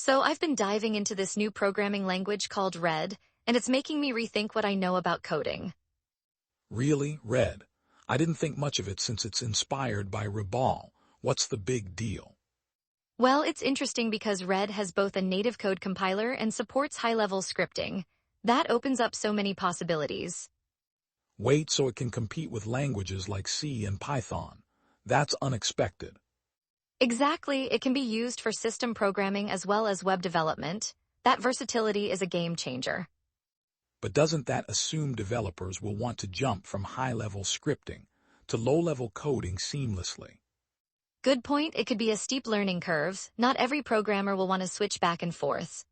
So I've been diving into this new programming language called Red, and it's making me rethink what I know about coding. Really? Red? I didn't think much of it since it's inspired by Rebol. What's the big deal? Well, it's interesting because Red has both a native code compiler and supports high-level scripting. That opens up so many possibilities. Wait, so it can compete with languages like C and Python. That's unexpected. Exactly, it can be used for system programming as well as web development. That versatility is a game changer. But doesn't that assume developers will want to jump from high-level scripting to low-level coding seamlessly? Good point, it could be a steep learning curve. Not every programmer will want to switch back and forth.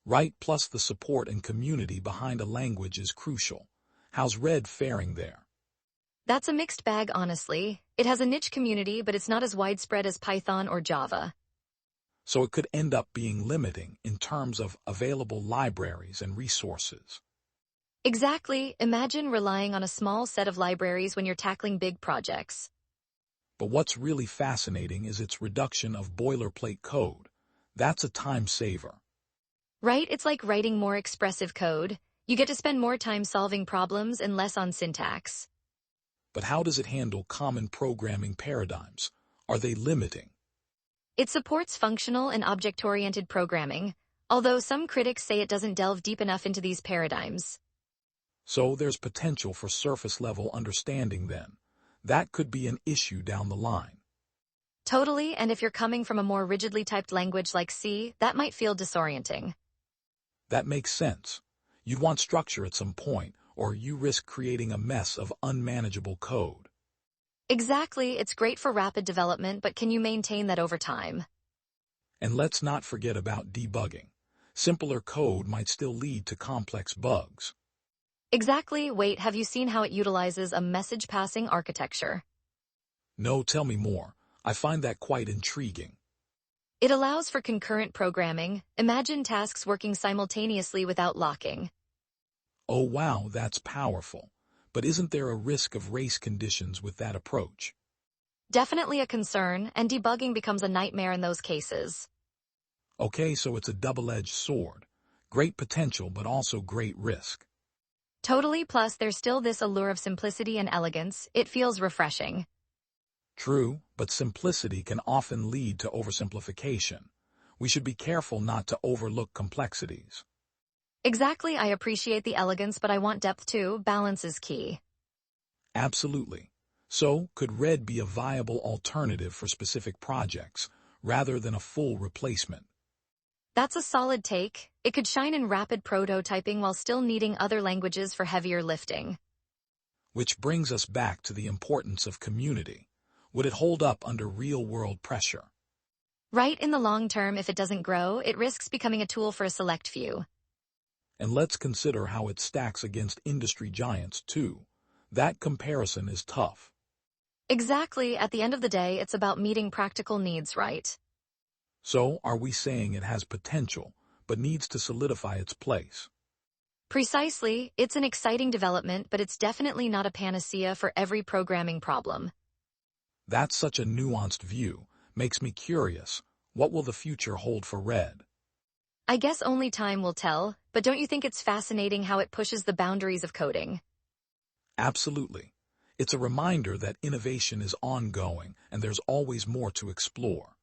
Right, plus the support and community behind a language is crucial. How's Red faring there? That's a mixed bag, honestly. It has a niche community, but it's not as widespread as Python or Java. So it could end up being limiting in terms of available libraries and resources. Exactly, imagine relying on a small set of libraries when you're tackling big projects. But what's really fascinating is its reduction of boilerplate code. That's a time saver. Right? It's like writing more expressive code. You get to spend more time solving problems and less on syntax. But how does it handle common programming paradigms? Are they limiting? It supports functional and object-oriented programming, although some critics say it doesn't delve deep enough into these paradigms. So there's potential for surface-level understanding then. That could be an issue down the line. Totally, and if you're coming from a more rigidly typed language like C, that might feel disorienting. That makes sense. You'd want structure at some point, or you risk creating a mess of unmanageable code. Exactly, it's great for rapid development, but can you maintain that over time? And let's not forget about debugging. Simpler code might still lead to complex bugs. Exactly, wait, have you seen how it utilizes a message-passing architecture? No, tell me more. I find that quite intriguing. It allows for concurrent programming. Imagine tasks working simultaneously without locking. Oh wow, that's powerful. But isn't there a risk of race conditions with that approach? Definitely a concern, and debugging becomes a nightmare in those cases. Okay, so it's a double-edged sword. Great potential, but also great risk. Totally, plus there's still this allure of simplicity and elegance. It feels refreshing. True, but simplicity can often lead to oversimplification. We should be careful not to overlook complexities. Exactly, I appreciate the elegance, but I want depth too. Balance is key. Absolutely. So, could Red be a viable alternative for specific projects, rather than a full replacement? That's a solid take. It could shine in rapid prototyping while still needing other languages for heavier lifting. Which brings us back to the importance of community. Would it hold up under real-world pressure? Right, in the long term, if it doesn't grow, it risks becoming a tool for a select few. And let's consider how it stacks against industry giants, too. That comparison is tough. Exactly, at the end of the day, it's about meeting practical needs, right? So, are we saying it has potential, but needs to solidify its place? Precisely, it's an exciting development, but it's definitely not a panacea for every programming problem. That's such a nuanced view. Makes me curious. What will the future hold for Red? I guess only time will tell, but don't you think it's fascinating how it pushes the boundaries of coding? Absolutely. It's a reminder that innovation is ongoing and there's always more to explore.